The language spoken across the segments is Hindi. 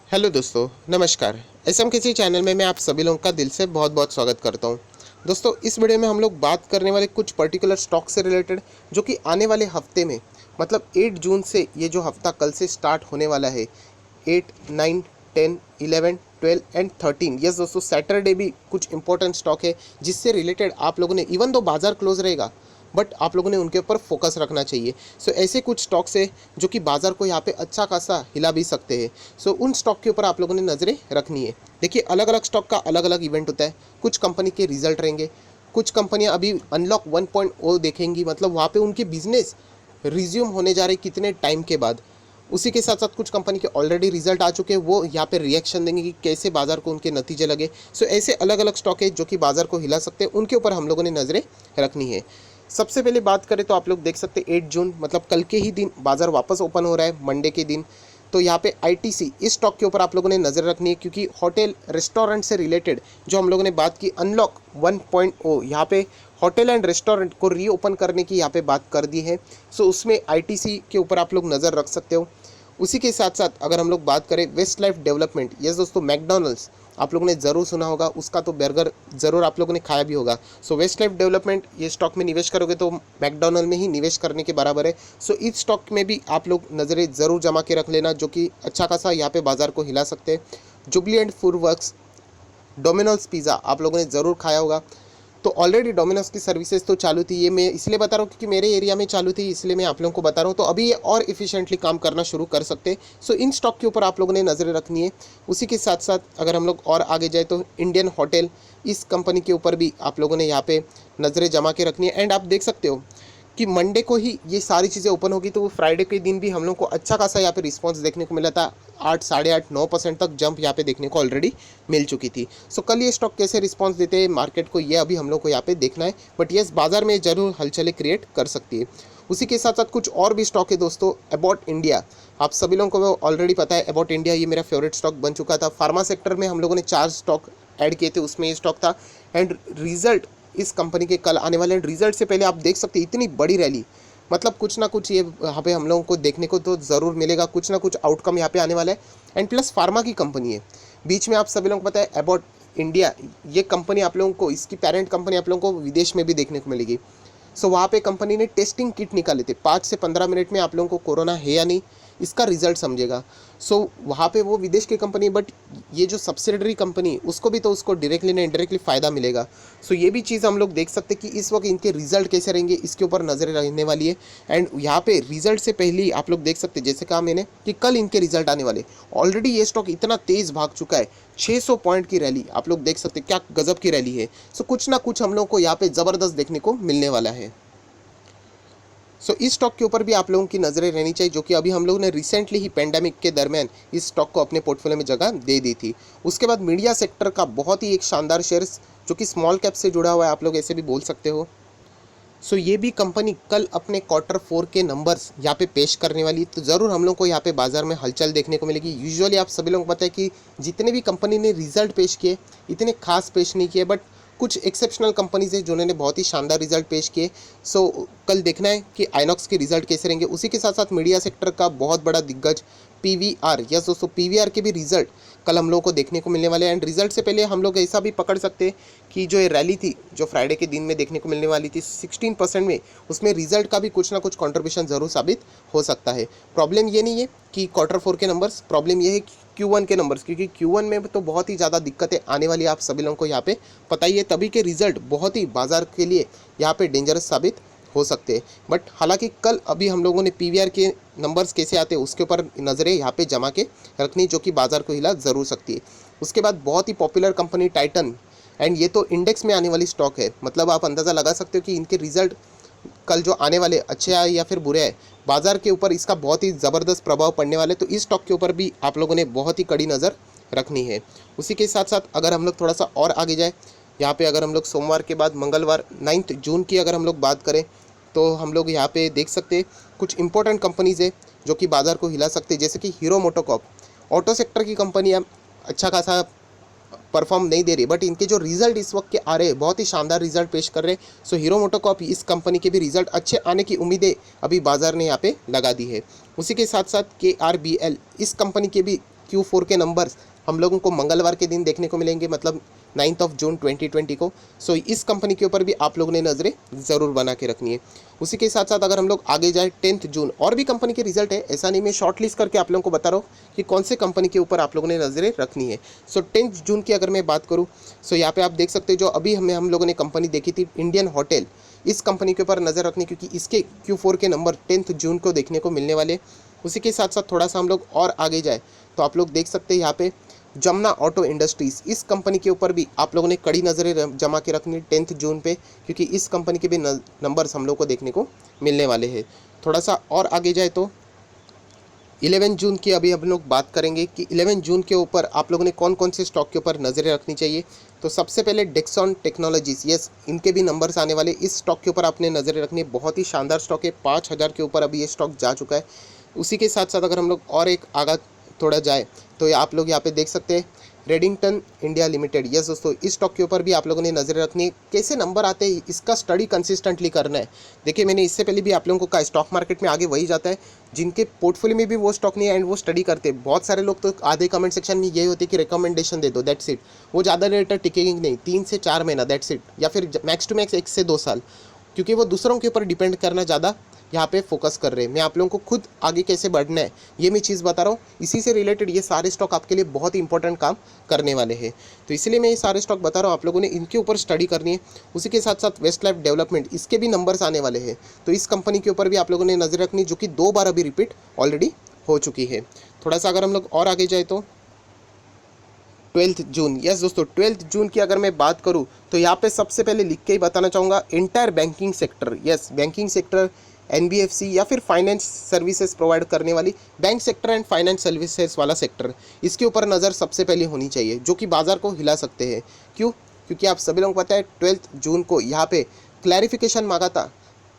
हेलो दोस्तों, नमस्कार। एसएम किसी चैनल में मैं आप सभी लोगों का दिल से बहुत बहुत स्वागत करता हूं। दोस्तों, इस वीडियो में हम लोग बात करने वाले कुछ पर्टिकुलर स्टॉक से रिलेटेड जो कि आने वाले हफ्ते में मतलब 8 जून से ये जो हफ्ता कल से स्टार्ट होने वाला है, 8, 9, 10, 11, 12 एंड 13। यस दोस्तों, सैटरडे भी कुछ इंपॉर्टेंट स्टॉक है जिससे रिलेटेड आप लोगों ने, इवन दो बाजार क्लोज रहेगा बट आप लोगों ने उनके ऊपर फोकस रखना चाहिए। सो ऐसे कुछ स्टॉक्स है जो कि बाजार को यहाँ पे अच्छा खासा हिला भी सकते हैं। सो उन स्टॉक के ऊपर आप लोगों ने नज़रें रखनी है। देखिए, अलग अलग स्टॉक का अलग अलग इवेंट होता है। कुछ कंपनी के रिजल्ट रहेंगे, कुछ कंपनियां अभी अनलॉक 1.0 देखेंगी, मतलब वहाँ पे उनके बिजनेस रिज्यूम होने जा रहे कितने टाइम के बाद। उसी के साथ साथ कुछ कंपनी के ऑलरेडी रिजल्ट आ चुके हैं, वो यहाँ पे रिएक्शन देंगे कि कैसे बाजार को उनके नतीजे लगे। सो ऐसे अलग अलग स्टॉक है जो कि बाजार को हिला सकते हैं, उनके ऊपर हम लोगों ने नज़रें रखनी है। सबसे पहले बात करें तो आप लोग देख सकते हैं 8 जून मतलब कल के ही दिन बाजार वापस ओपन हो रहा है, मंडे के दिन। तो यहाँ पे आईटीसी, इस स्टॉक के ऊपर आप लोगों ने नज़र रखनी है क्योंकि होटल रेस्टोरेंट से रिलेटेड जो हम लोगों ने बात की अनलॉक 1.0, यहाँ पे होटल एंड रेस्टोरेंट को रीओपन करने की यहाँ पे बात कर दी है। सो उसमें आईटीसी के ऊपर आप लोग नज़र रख सकते हो। उसी के साथ साथ अगर हम लोग बात करें वेस्ट लाइफ डेवलपमेंट, यस दोस्तों, मैकडॉनल्ड्स आप लोगों ने ज़रूर सुना होगा, उसका तो बर्गर ज़रूर आप लोगों ने खाया भी होगा। सो वेस्ट लाइफ डेवलपमेंट, ये स्टॉक में निवेश करोगे तो मैकडॉनल्ड में ही निवेश करने के बराबर है। सो इस स्टॉक में भी आप लोग नज़रें ज़रूर जमा के रख लेना, जो कि अच्छा खासा यहाँ पे बाजार को हिला सकते हैं। Jubilant food works, Domino's pizza आप लोगों ने ज़रूर खाया होगा। तो ऑलरेडी डोमिनोज की सर्विसेज तो चालू थी, ये मैं इसलिए बता रहा हूँ क्योंकि मेरे एरिया में चालू थी, इसलिए मैं आप लोगों को बता रहा हूँ। तो अभी ये और इफिशिएंटली काम करना शुरू कर सकते हैं। सो इन स्टॉक के ऊपर आप लोगों ने नज़रें रखनी है। उसी के साथ साथ अगर हम लोग और आगे जाए तो इंडियन होटल, इस कंपनी के ऊपर भी आप लोगों ने यहाँ पे नज़रें जमा के रखनी है। एंड आप देख सकते हो कि मंडे को ही ये सारी चीज़ें ओपन होगी, तो फ्राइडे के दिन भी हम लोग को अच्छा खासा यहाँ पे रिस्पांस देखने को मिला था। 8, 8.5, 9% तक जंप यहाँ पे देखने को ऑलरेडी मिल चुकी थी। सो कल ये स्टॉक कैसे रिस्पांस देते हैं मार्केट को, ये अभी हम लोग को यहाँ पे देखना है। बट येस, बाजार में ज़रूर हलचलें क्रिएट कर सकती है। उसी के साथ साथ कुछ और भी स्टॉक है दोस्तों। अबाउट इंडिया, आप सभी लोगों को ऑलरेडी पता है, अबाउट इंडिया ये मेरा फेवरेट स्टॉक बन चुका था। फार्मा सेक्टर में हम लोगों ने 4 स्टॉक ऐड किए थे, उसमें ये स्टॉक था। एंड रिजल्ट इस कंपनी के कल आने वाले हैं। रिजल्ट से पहले आप देख सकते हैं इतनी बड़ी रैली, मतलब कुछ ना कुछ ये यहाँ पे हम लोगों को देखने को तो ज़रूर मिलेगा, कुछ ना कुछ आउटकम यहाँ पे आने वाला है। एंड प्लस फार्मा की कंपनी है, बीच में आप सभी लोगों को पता है अबाउट इंडिया, ये कंपनी आप लोगों को, इसकी पेरेंट कंपनी आप लोगों को विदेश में भी देखने को मिलेगी। सो वहाँ पे कंपनी ने टेस्टिंग किट निकाले थे, 5 से 15 मिनट में आप लोगों को कोरोना है या नहीं इसका रिजल्ट समझेगा। सो वहाँ पे वो विदेश की कंपनी, बट ये जो सब्सिडरी कंपनी उसको भी तो उसको डायरेक्टली ना इनडायरेक्टली फ़ायदा मिलेगा। सो ये भी चीज़ हम लोग देख सकते हैं कि इस वक्त इनके रिजल्ट कैसे रहेंगे, इसके ऊपर नज़र रहने वाली है। एंड यहाँ पे रिजल्ट से पहले ही आप लोग देख सकते हैं, जैसे कहा मैंने कि कल इनके रिजल्ट आने वाले, ऑलरेडी ये स्टॉक इतना तेज़ भाग चुका है, 600 पॉइंट की रैली आप लोग देख सकते हैं, क्या गजब की रैली है। सो कुछ ना कुछ हम लोग को यहाँ पे ज़बरदस्त देखने को मिलने वाला है। सो इस स्टॉक के ऊपर भी आप लोगों की नज़रें रहनी चाहिए, जो कि अभी हम लोगों ने रिसेंटली ही पेंडेमिक के दरमियान इस स्टॉक को अपने पोर्टफोलियो में जगह दे दी थी। उसके बाद मीडिया सेक्टर का बहुत ही एक शानदार शेयर्स जो कि स्मॉल कैप से जुड़ा हुआ है, आप लोग ऐसे भी बोल सकते हो। सो ये भी कंपनी कल अपने क्वार्टर 4 के नंबर्स यहाँ पे पेश करने वाली, तो ज़रूर हम लोग को यहाँ पे बाजार में हलचल देखने को मिलेगी। यूजुअली आप सभी लोगों को पता है कि जितने भी कंपनी ने रिजल्ट पेश किए इतने खास पेश नहीं किए, बट कुछ एक्सेप्शनल कंपनीज है जिन्होंने बहुत ही शानदार रिजल्ट पेश किए। सो कल देखना है कि आइनॉक्स के रिजल्ट कैसे रहेंगे। उसी के साथ साथ मीडिया सेक्टर का बहुत बड़ा दिग्गज पीवीआर, यस दोस्तों, पीवीआर के भी रिजल्ट कल हम लोगों को देखने को मिलने वाले हैं। एंड रिजल्ट से पहले हम लोग ऐसा भी पकड़ सकते हैं कि जो ये रैली थी जो फ्राइडे के दिन में देखने को मिलने वाली थी 16% में, उसमें रिजल्ट का भी कुछ ना कुछ कंट्रीब्यूशन ज़रूर साबित हो सकता है। प्रॉब्लम ये नहीं है कि क्वार्टर 4 के नंबर्स, प्रॉब्लम ये है कि Q1 के नंबर्स, क्योंकि Q1 में तो बहुत ही ज़्यादा दिक्कतें आने वाली है, आप सभी लोगों को यहाँ पे पता ही है। तभी के रिजल्ट बहुत ही बाजार के लिए यहाँ पे डेंजरस साबित हो सकते हैं। बट हालांकि कल अभी हम लोगों ने पीवीआर के नंबर्स कैसे आते हैं उसके ऊपर नज़रें यहाँ पे जमा के रखनी, जो कि बाजार को हिला ज़रूर सकती है। उसके बाद बहुत ही पॉपुलर कंपनी टाइटन, एंड ये तो इंडेक्स में आने वाली स्टॉक है, मतलब आप अंदाज़ा लगा सकते हो कि इनके रिजल्ट कल जो आने वाले अच्छे आए या फिर बुरे आए, बाजार के ऊपर इसका बहुत ही ज़बरदस्त प्रभाव पड़ने वाले। तो इस स्टॉक के ऊपर भी आप लोगों ने बहुत ही कड़ी नज़र रखनी है। उसी के साथ साथ अगर हम लोग थोड़ा सा और आगे जाए, यहाँ पे अगर हम लोग सोमवार के बाद मंगलवार 9 जून की अगर हम लोग बात करें, तो हम लोग यहाँ पे देख सकते हैं कुछ इंपॉर्टेंट कंपनीज़ है जो कि बाज़ार को हिला सकते हैं, जैसे कि हीरो मोटोकॉर्प। ऑटो सेक्टर की कंपनियाँ अच्छा खासा परफॉर्म नहीं दे रही, बट इनके जो रिजल्ट इस वक्त के आ रहे हैं बहुत ही शानदार रिजल्ट पेश कर रहे हैं। सो हीरो मोटोकॉर्प, इस कंपनी के भी रिजल्ट अच्छे आने की उम्मीदें अभी बाजार ने यहाँ पे लगा दी है। उसी के साथ साथ KRBL, इस कंपनी के भी Q4 के नंबर्स हम लोगों को मंगलवार के दिन देखने को मिलेंगे, मतलब 9 जून 2020 को। सो इस कंपनी के ऊपर भी आप लोगों ने नज़रें ज़रूर बना के रखनी है। उसी के साथ साथ अगर हम लोग आगे जाए 10 जून, और भी कंपनी के रिजल्ट है, ऐसा नहीं, मैं शॉर्ट लिस्ट करके आप लोगों को बता रहा हूँ कि कौन से कंपनी के ऊपर आप लोगों ने नज़रें रखनी है। सो 10 जून की अगर मैं बात करूँ, सो यहाँ पे आप देख सकते हैं जो अभी हम लोगों ने कंपनी देखी थी इंडियन होटल, इस कंपनी के ऊपर नज़र रखनी, क्योंकि इसके Q4 के नंबर 10 जून को देखने को मिलने वाले। उसी के साथ साथ थोड़ा सा हम लोग और आगे जाए तो आप लोग देख सकते हैं यहाँ पे जमुना ऑटो इंडस्ट्रीज़, इस कंपनी के ऊपर भी आप लोगों ने कड़ी नज़रें जमा के रखनी 10 जून पे, क्योंकि इस कंपनी के भी नंबर्स हम लोग को देखने को मिलने वाले हैं। थोड़ा सा और आगे जाए तो 11 जून की अभी हम लोग बात करेंगे कि 11 जून के ऊपर आप लोगों ने कौन कौन से स्टॉक के ऊपर नज़रें रखनी चाहिए। तो सबसे पहले डेक्सॉन टेक्नोलॉजीज, यस, इनके भी नंबर्स आने वाले, इस स्टॉक के ऊपर आपने नज़रें रखनी है। बहुत ही शानदार स्टॉक है, 5000 के ऊपर अभी ये स्टॉक जा चुका है। उसी के साथ साथ अगर हम लोग और एक आगा थोड़ा जाए तो आप लोग यहाँ पे देख सकते हैं रेडिंगटन इंडिया लिमिटेड, यस दोस्तों, इस स्टॉक के ऊपर भी आप लोगों ने नज़रें रखनी है। कैसे नंबर आते हैं इसका स्टडी कंसिस्टेंटली करना है। देखिए मैंने इससे पहले भी आप लोगों को कहा, स्टॉक मार्केट में आगे वही जाता है जिनके पोर्टफोलियो में भी वो स्टॉक नहीं है एंड वो स्टडी करते हैं। बहुत सारे लोग तो आधे कमेंट सेक्शन में यही होते हैं कि रिकमेंडेशन दे दो, दैट्स इट, वो ज़्यादा देर तक टिकेगी नहीं, 3 से 4 महीना, दैट्स इट, या फिर मैक्स टू मैक्स 1 से 2 साल, क्योंकि वो दूसरों के ऊपर डिपेंड करना ज़्यादा यहाँ पे फोकस कर रहे हैं। मैं आप लोगों को खुद आगे कैसे बढ़ना है ये मैं चीज़ बता रहा हूँ, इसी से रिलेटेड ये सारे स्टॉक आपके लिए बहुत ही इंपॉर्टेंट काम करने वाले हैं, तो इसलिए मैं ये सारे स्टॉक बता रहा हूँ, आप लोगों ने इनके ऊपर स्टडी करनी है। उसी के साथ साथ वेस्ट लाइफ डेवलपमेंट, इसके भी नंबर्स आने वाले हैं, तो इस कंपनी के ऊपर भी आप लोगों ने नज़र रखनी, जो कि 2 बार अभी रिपीट ऑलरेडी हो चुकी है। थोड़ा सा अगर हम लोग और आगे जाए तो 12 जून, यस दोस्तों, 12 जून की अगर मैं बात करूं तो यहाँ पे सबसे पहले लिख के ही बताना चाहूँगा entire banking sector, yes, banking sector, NBFC या फिर फाइनेंस सर्विसेज प्रोवाइड करने वाली bank sector and finance services वाला सेक्टर, इसके ऊपर नज़र सबसे पहले होनी चाहिए, जो कि बाजार को हिला सकते हैं। क्यों? क्योंकि आप सभी लोगों को पता है 12 जून को यहाँ पे क्लैरिफिकेशन मांगा था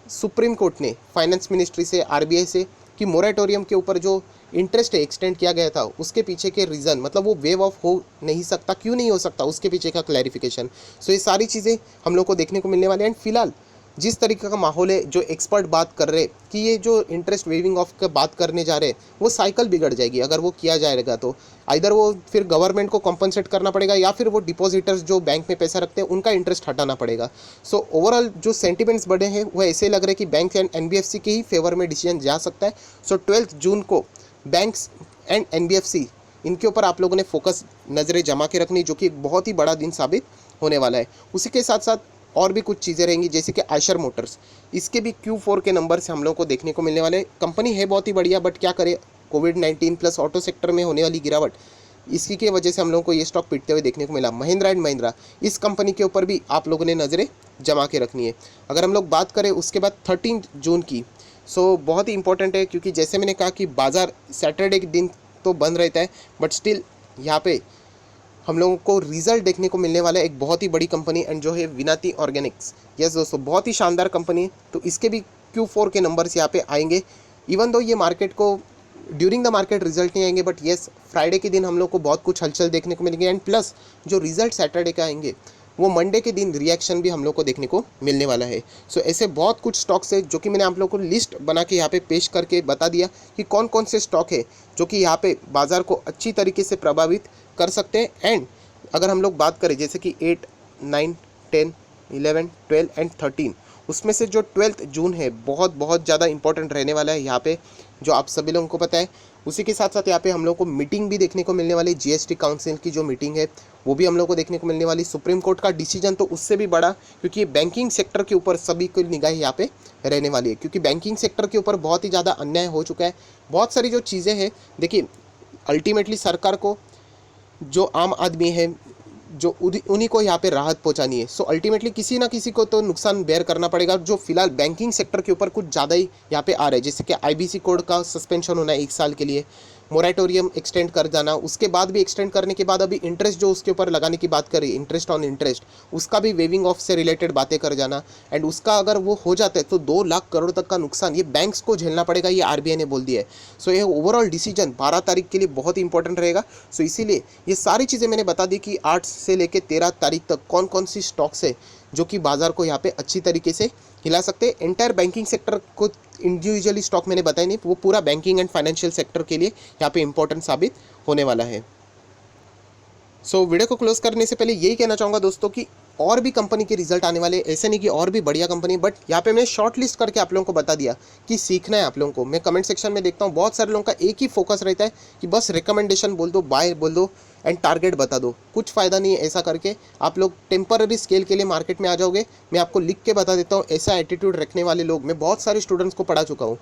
सुप्रीम कोर्ट ने फाइनेंस मिनिस्ट्री से, आरबीआई से, कि मोरेटोरियम के ऊपर जो इंटरेस्ट एक्सटेंड किया गया था उसके पीछे के रीज़न, मतलब वो वेव ऑफ हो नहीं सकता, क्यों नहीं हो सकता, उसके पीछे का क्लैरिफिकेशन। सो ये सारी चीज़ें हम लोग को देखने को मिलने वाली हैं। एंड फिलहाल जिस तरीके का माहौल है, जो एक्सपर्ट बात कर रहे कि ये जो इंटरेस्ट वेविंग ऑफ का बात करने जा रहे हैं, वो साइकिल बिगड़ जाएगी अगर वो किया जाएगा, तो इधर वो फिर गवर्नमेंट को कॉम्पनसेट करना पड़ेगा या फिर वो डिपॉजिटर्स जो बैंक में पैसा रखते हैं उनका इंटरेस्ट हटाना पड़ेगा। सो ओवरऑल जो सेंटिमेंट्स बढ़े हैं वो ऐसे लग रहे हैं कि बैंक एंड एनबीएफसी के ही फेवर में डिसीजन जा सकता है। सो 12 जून को बैंक्स एंड एनबीएफसी, इनके ऊपर आप लोगों ने फोकस नज़रें जमा के रखनी, जो कि एक बहुत ही बड़ा दिन साबित होने वाला है। उसी के साथ साथ और भी कुछ चीज़ें रहेंगी, जैसे कि आयशर मोटर्स, इसके भी Q4 के नंबर से हम लोग को देखने को मिलने वाले। कंपनी है बहुत ही बढ़िया, बट क्या करें, कोविड-19 प्लस ऑटो सेक्टर में होने वाली गिरावट, इसकी की वजह से हम लोगों को ये स्टॉक पिटते हुए देखने को मिला। महिंद्रा एंड महिंद्रा, इस कंपनी के ऊपर भी आप लोगों ने नज़रें जमा के रखनी है। अगर हम लोग बात करें उसके बाद 13 जून की, सो बहुत ही इंपॉर्टेंट है, क्योंकि जैसे मैंने कहा कि बाज़ार सैटरडे के दिन तो बंद रहता है, बट स्टिल यहाँ पे हम लोगों को रिजल्ट देखने को मिलने वाला है एक बहुत ही बड़ी कंपनी, एंड जो है विनाती ऑर्गेनिक्स, यस दोस्तों, बहुत ही शानदार कंपनी है, तो इसके भी Q4 के नंबर्स यहाँ पे आएंगे। इवन दो ये मार्केट को ड्यूरिंग द मार्केट रिजल्ट नहीं आएंगे, बट येस फ्राइडे के दिन हम लोग को बहुत कुछ हलचल देखने को मिलेंगे, एंड प्लस जो रिजल्ट सैटरडे के आएंगे वो मंडे के दिन रिएक्शन भी हम लोग को देखने को मिलने वाला है। सो ऐसे बहुत कुछ स्टॉक्स है जो कि मैंने आप लोगों को लिस्ट बना के यहाँ पे पेश करके बता दिया कि कौन कौन से स्टॉक है जो कि यहाँ पे बाज़ार को अच्छी तरीके से प्रभावित कर सकते हैं। एंड अगर हम लोग बात करें जैसे कि 8, 9, 10, 11, 12 एंड 13, उसमें से जो 12 जून है बहुत बहुत ज़्यादा इंपॉर्टेंट रहने वाला है यहाँ पे, जो आप सभी लोगों को पता है। उसी के साथ साथ यहाँ पे हम लोग को मीटिंग भी देखने को मिलने वाली, जीएसटी काउंसिल की जो मीटिंग है वो भी हम लोग को देखने को मिलने वाली। सुप्रीम कोर्ट का डिसीजन तो उससे भी बड़ा, क्योंकि बैंकिंग सेक्टर के ऊपर सभी को निगाह यहाँ पे रहने वाली है, क्योंकि बैंकिंग सेक्टर के ऊपर बहुत ही ज़्यादा अन्याय हो चुका है। बहुत सारी जो चीज़ें हैं, देखिए अल्टीमेटली सरकार को, जो आम आदमी है, जो उन्हीं को यहाँ पे राहत पहुँचानी है। सो अल्टीमेटली किसी ना किसी को तो नुकसान बेयर करना पड़ेगा। जो फिलहाल बैंकिंग सेक्टर के ऊपर कुछ ज़्यादा ही यहाँ पे आ रहा है, जैसे कि आईबीसी कोड का सस्पेंशन होना 1 साल के लिए, मोरेटोरियम एक्सटेंड कर जाना, उसके बाद भी एक्सटेंड करने के बाद अभी इंटरेस्ट जो उसके ऊपर लगाने की बात करी, इंटरेस्ट ऑन इंटरेस्ट, उसका भी वेविंग ऑफ से रिलेटेड बातें कर जाना, एंड उसका अगर वो हो जाता है तो 2 लाख करोड़ तक का नुकसान ये बैंक्स को झेलना पड़ेगा, ये आरबीआई ने बोल दिया है। सो ये ओवरऑल डिसीजन 12 तारीख के लिए बहुत ही इंपॉर्टेंट रहेगा। सो इसीलिए ये सारी चीज़ें मैंने बता दी कि 8 से लेकर 13 तारीख तक कौन कौन सी स्टॉक्स है जो कि बाज़ार को यहाँ पे अच्छी तरीके से हिला सकते हैं। एंटायर बैंकिंग सेक्टर को इंडिविजुअली स्टॉक मैंने बताया नहीं, वो पूरा बैंकिंग एंड फाइनेंशियल सेक्टर के लिए यहाँ पे इंपॉर्टेंट साबित होने वाला है। वीडियो को क्लोज करने से पहले यही कहना चाहूँगा दोस्तों कि और भी कंपनी के रिजल्ट आने वाले, ऐसे नहीं कि और भी बढ़िया कंपनी, बट यहाँ पे मैंने शॉर्ट लिस्ट करके आप लोगों को बता दिया कि सीखना है आप लोगों को। मैं कमेंट सेक्शन में देखता हूँ बहुत सारे लोगों का एक ही फोकस रहता है कि बस रिकमेंडेशन बोल दो, बाय बोल दो एंड टारगेट बता दो। कुछ फ़ायदा नहीं है ऐसा करके, आप लोग टेम्पररी स्केल के लिए मार्केट में आ जाओगे। मैं आपको लिख के बता देता हूँ, ऐसा एटीट्यूड रखने वाले लोग मैं बहुत सारे स्टूडेंट्स को पढ़ा चुका हूँ,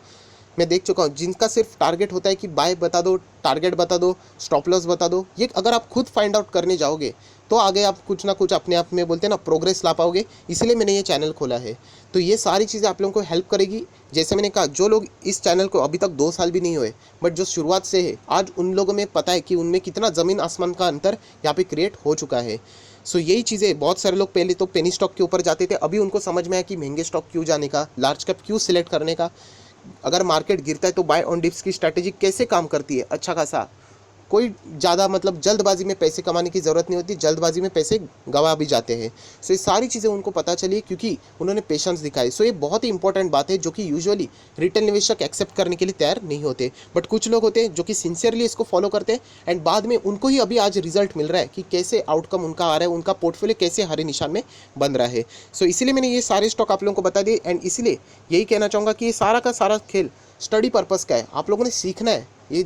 मैं देख चुका हूँ, जिनका सिर्फ टारगेट होता है कि बाय बता दो, टारगेट बता दो, स्टॉप लॉस बता दो। ये अगर आप खुद फाइंड आउट करने जाओगे तो आगे आप कुछ ना कुछ अपने आप में बोलते हैं ना प्रोग्रेस ला पाओगे। इसलिए मैंने ये चैनल खोला है। तो ये सारी चीज़ें आप लोगों को हेल्प करेगी। जैसे मैंने कहा, जो लोग इस चैनल को अभी तक 2 साल भी नहीं हुए बट जो शुरुआत से है, आज उन लोगों में पता है कि उनमें कितना ज़मीन आसमान का अंतर यहाँ पे क्रिएट हो चुका है। यही चीज़ें, बहुत सारे लोग पहले तो पेनी स्टॉक के ऊपर जाते थे, अभी उनको समझ में आया कि महंगे स्टॉक क्यों जाने का, लार्ज कैप क्यों सिलेक्ट करने का, अगर मार्केट गिरता है तो बाय ऑन डिप्स की स्ट्रैटेजी कैसे काम करती है अच्छा खासा। कोई ज़्यादा मतलब जल्दबाजी में पैसे कमाने की ज़रूरत नहीं होती, जल्दबाजी में पैसे गंवा भी जाते हैं। ये सारी चीज़ें उनको पता चली क्योंकि उन्होंने पेशेंस दिखाई। ये बहुत ही इंपॉर्टेंट बात है जो कि यूजुअली रिटेल निवेशक एक्सेप्ट करने के लिए तैयार नहीं होते, बट कुछ लोग होते हैं जो कि सिंसियरली इसको फॉलो करते हैं एंड बाद में उनको ही अभी आज रिजल्ट मिल रहा है कि कैसे आउटकम उनका आ रहा है, उनका पोर्टफोलियो कैसे हरे निशान में बन रहा है। इसीलिए मैंने ये सारे स्टॉक आप लोगों को बता दिए एंड इसीलिए यही कहना चाहूँगा कि ये सारा का सारा खेल स्टडी पर्पज़ का है। आप लोगों ने सीखना है, ये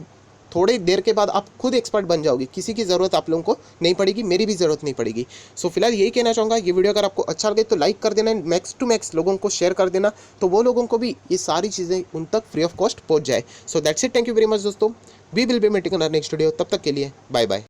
थोड़ी देर के बाद आप खुद एक्सपर्ट बन जाओगे, किसी की ज़रूरत आप लोगों को नहीं पड़ेगी, मेरी भी ज़रूरत नहीं पड़ेगी। फिलहाल यही कहना चाहूँगा, ये वीडियो अगर आपको अच्छा लगे तो लाइक कर देना, मैक्स टू मैक्स लोगों को शेयर कर देना, तो वो लोगों को भी ये सारी चीज़ें उन तक फ्री ऑफ कॉस्ट पहुँच जाए। That's it, thank you very much दोस्तों। We will be meeting on our next video. तब तक के लिए बाय बाय।